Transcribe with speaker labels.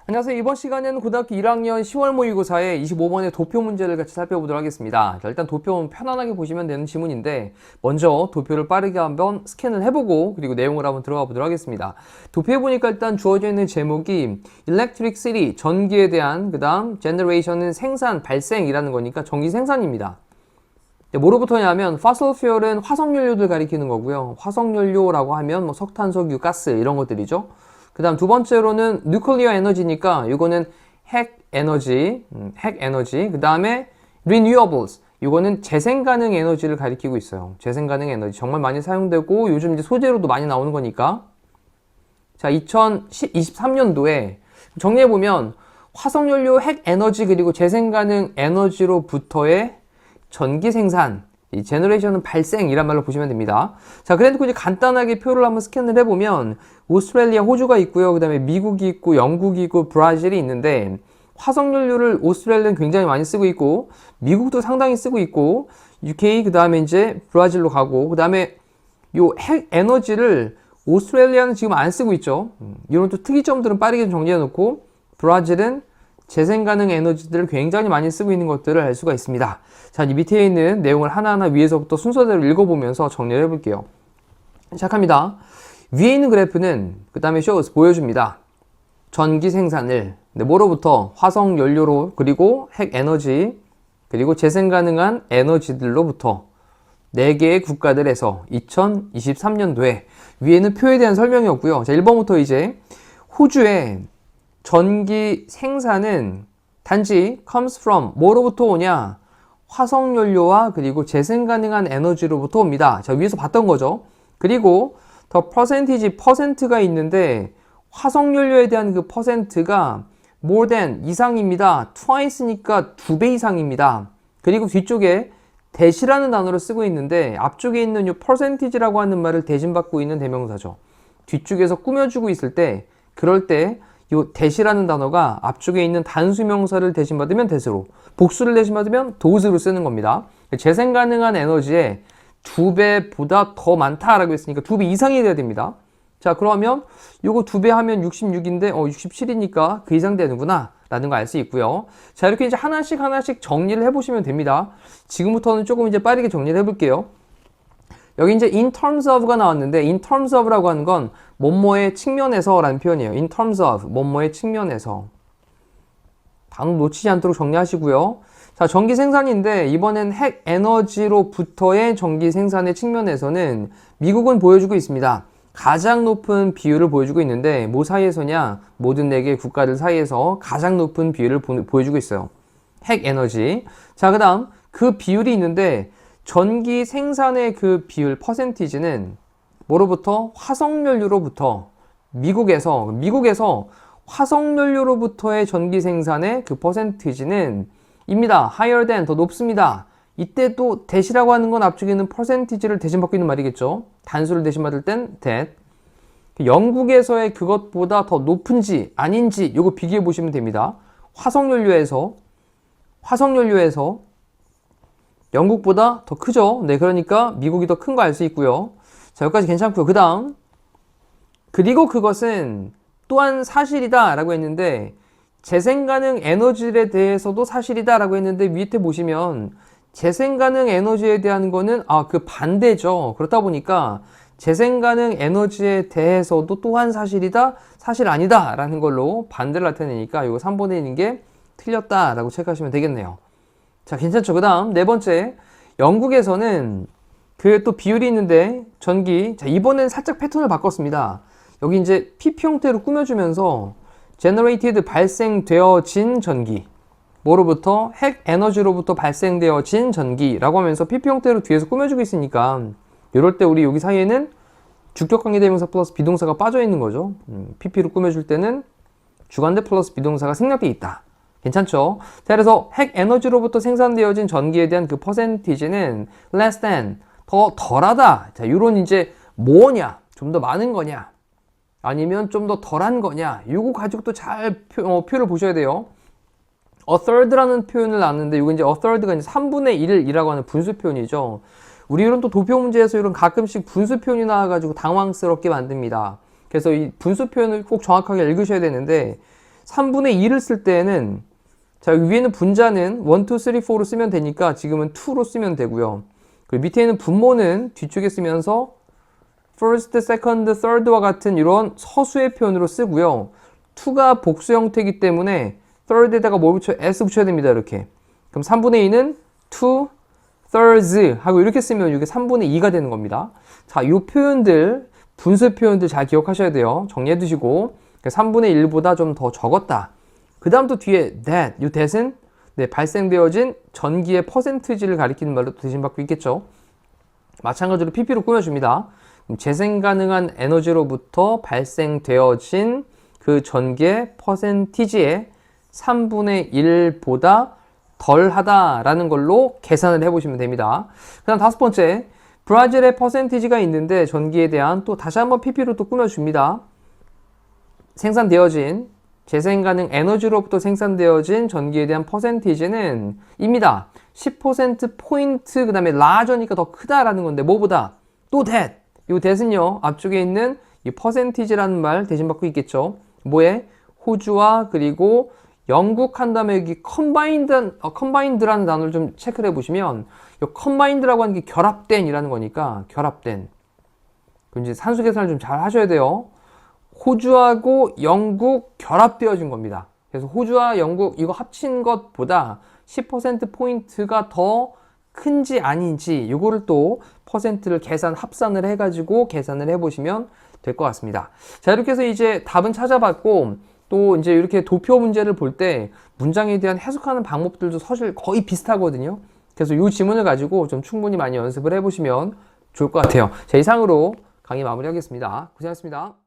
Speaker 1: 안녕하세요. 이번 시간에는 고등학교 1학년 10월 모의고사의 25번의 도표 문제를 같이 살펴보도록 하겠습니다. 자, 일단 도표는 편안하게 보시면 되는 지문인데 먼저 도표를 빠르게 한번 스캔을 해보고 그리고 내용을 한번 들어가 보도록 하겠습니다. 도표에 보니까 일단 주어져 있는 제목이 Electricity, 전기에 대한, 그 다음 Generation은 생산, 발생이라는 거니까 전기 생산입니다. 뭐로부터냐 하면 fossil fuel은 화석연료들 가리키는 거고요. 화석연료라고 하면 뭐 석탄, 석유, 가스 이런 것들이죠. 그 다음 두 번째로는 nuclear energy니까 이거는 핵 에너지, 그 다음에 renewables, 이거는 재생 가능 에너지를 가리키고 있어요. 재생 가능 에너지 정말 많이 사용되고 요즘 이제 소재로도 많이 나오는 거니까. 자, 2023년도에 정리해보면 화석연료, 핵 에너지 그리고 재생 가능 에너지로부터의 전기 생산, 이 제너레이션은 발생이란 말로 보시면 됩니다. 자, 그래도 이제 간단하게 표를 한번 스캔을 해보면 오스트레일리아, 호주가 있고요. 그 다음에 미국이 있고 영국이 있고 브라질이 있는데 화석연료를 오스트레일리아는 굉장히 많이 쓰고 있고 미국도 상당히 쓰고 있고 UK 그 다음에 이제 브라질로 가고 그 다음에 요 핵 에너지를 오스트레일리아는 지금 안 쓰고 있죠. 이런 또 특이점들은 빠르게 정리해 놓고 브라질은 재생 가능 에너지들을 굉장히 많이 쓰고 있는 것들을 알 수가 있습니다. 자, 이 밑에 있는 내용을 하나하나 위에서부터 순서대로 읽어보면서 정리를 해볼게요. 시작합니다. 위에 있는 그래프는 그 다음에 shows, 보여줍니다. 전기 생산을 뭐로부터? 화석 연료로, 그리고 핵 에너지, 그리고 재생 가능한 에너지들로부터 4개의 국가들에서 2023년도에 위에는 표에 대한 설명이었고요. 자, 1번부터 이제 호주의 전기 생산은 단지 comes from 뭐로부터 오냐? 화석연료와 그리고 재생 가능한 에너지로부터 옵니다. 자, 위에서 봤던 거죠. 그리고 더 퍼센트가 있는데 화석연료에 대한 그 퍼센트가 more than 이상입니다. twice니까 2배 이상입니다. 그리고 뒤쪽에 대시라는 단어를 쓰고 있는데 앞쪽에 있는 이 percentage라고 하는 말을 대신받고 있는 대명사죠. 뒤쪽에서 꾸며주고 있을 때 그럴 때 이 대시라는 단어가 앞쪽에 있는 단수명사를 대신받으면 대수로, 복수를 대신받으면 도수로 쓰는 겁니다. 재생 가능한 에너지에 2배보다 더 많다라고 했으니까 2배 이상이 돼야 됩니다. 자, 그러면 요거 2배 하면 66인데 67이니까 그 이상 되는구나 라는 거 알 수 있고요. 자, 이렇게 이제 하나씩 정리를 해보시면 됩니다. 지금부터는 조금 이제 빠르게 정리를 해볼게요. 여기 이제 in terms of가 나왔는데 in terms of라고 하는 건 뭐뭐의 측면에서 라는 표현이에요. in terms of, 뭐뭐의 측면에서. 단어 놓치지 않도록 정리하시고요. 자, 전기 생산인데 이번엔 핵 에너지로부터의 전기 생산의 측면에서는 미국은 보여주고 있습니다. 가장 높은 비율을 보여주고 있는데 뭐 사이에서냐? 모든 4개 국가들 사이에서 가장 높은 비율을 보여주고 있어요. 핵 에너지. 자, 그 다음 그 비율이 있는데 전기 생산의 그 비율 퍼센티지는 뭐로부터? 화석연료로부터 미국에서 화석연료로부터의 전기 생산의 그 퍼센티지는 입니다. higher than, 더 높습니다. 이때 또 that이라고 하는 건 앞쪽에 있는 퍼센티지를 대신받고 있는 말이겠죠. 단수를 대신받을 땐 that. 영국에서의 그것보다 더 높은지 아닌지 요거 비교해 보시면 됩니다. 화석연료에서 영국보다 더 크죠. 네, 그러니까 미국이 더 큰 거 알 수 있고요. 자, 여기까지 괜찮고요. 그 다음, 그리고 그것은 또한 사실이다 라고 했는데 재생 가능 에너지에 대해서도 사실이다 라고 했는데 밑에 보시면 재생 가능 에너지에 대한 거는 그 반대죠. 그렇다 보니까 재생 가능 에너지에 대해서도 또한 사실이다, 사실 아니다 라는 걸로 반대를 나타내니까 이거 3번에 있는 게 틀렸다 라고 체크하시면 되겠네요. 자, 괜찮죠? 그 다음 네 번째, 영국에서는 그 또 비율이 있는데 전기, 자, 이번엔 살짝 패턴을 바꿨습니다. 여기 이제 PP 형태로 꾸며주면서 generated, 발생되어진 전기, 뭐로부터? 핵 에너지로부터 발생되어진 전기라고 하면서 PP 형태로 뒤에서 꾸며주고 있으니까 이럴 때 우리 여기 사이에는 주격관계 대명사 플러스 비동사가 빠져 있는 거죠. PP로 꾸며줄 때는 주관대 플러스 비동사가 생략돼 있다. 괜찮죠? 자, 그래서 핵 에너지로부터 생산되어진 전기에 대한 그 퍼센티지는 less than, 더 덜하다. 자, 요런 이제 뭐냐? 좀 더 많은 거냐? 아니면 좀 더 덜한 거냐? 요거 가지고 또 잘 표를 보셔야 돼요. a third라는 표현을 놨는데 이건 이제 a third가 이제 3분의 1이라고 하는 분수 표현이죠. 우리 이런 또 도표 문제에서 이런 가끔씩 분수 표현이 나와가지고 당황스럽게 만듭니다. 그래서 이 분수 표현을 꼭 정확하게 읽으셔야 되는데 3분의 2를 쓸 때는 자, 여기 위에는 분자는 1, 2, 3, 4로 쓰면 되니까 지금은 2로 쓰면 되고요. 그리고 밑에 있는 분모는 뒤쪽에 쓰면서 first, second, third와 같은 이런 서수의 표현으로 쓰고요. 2가 복수 형태이기 때문에 third에다가 뭘 s 붙여야 됩니다. 이렇게. 그럼 3분의 2는 2 thirds 하고 이렇게 쓰면 이게 3분의 2가 되는 겁니다. 자, 이 표현들, 분수 표현들 잘 기억하셔야 돼요. 정리해 두시고 3분의 1보다 좀 더 적었다. 그 다음 또 뒤에 that, 이 that은 발생되어진 전기의 퍼센티지를 가리키는 말로 대신받고 있겠죠. 마찬가지로 pp로 꾸며줍니다. 재생 가능한 에너지로부터 발생되어진 그 전기의 퍼센티지의 3분의 1보다 덜 하다라는 걸로 계산을 해보시면 됩니다. 그 다음 다섯 번째, 브라질의 퍼센티지가 있는데 전기에 대한 또 다시 한번 pp로 또 꾸며줍니다. 생산되어진 재생 가능 에너지로부터 생산되어진 전기에 대한 퍼센티지는 입니다. 10%포인트 그 다음에 larger니까 더 크다라는 건데 뭐보다? 또 that! 이 that은요 앞쪽에 있는 이 퍼센티지라는 말 대신받고 있겠죠. 뭐에? 호주와 그리고 영국 한 다음에 여기 combined라는 단어를 좀 체크를 해보시면 이 combined라고 하는 게 결합된 이라는 거니까 결합된. 그럼 이제 산수 계산을 좀 잘 하셔야 돼요. 호주하고 영국 결합되어진 겁니다. 그래서 호주와 영국 이거 합친 것보다 10%포인트가 더 큰지 아닌지 이거를 또 퍼센트를 합산을 해가지고 계산을 해보시면 될 것 같습니다. 자, 이렇게 해서 이제 답은 찾아봤고 또 이제 이렇게 도표 문제를 볼 때 문장에 대한 해석하는 방법들도 사실 거의 비슷하거든요. 그래서 이 지문을 가지고 좀 충분히 많이 연습을 해보시면 좋을 것 같아요. 자, 이상으로 강의 마무리하겠습니다. 고생하셨습니다.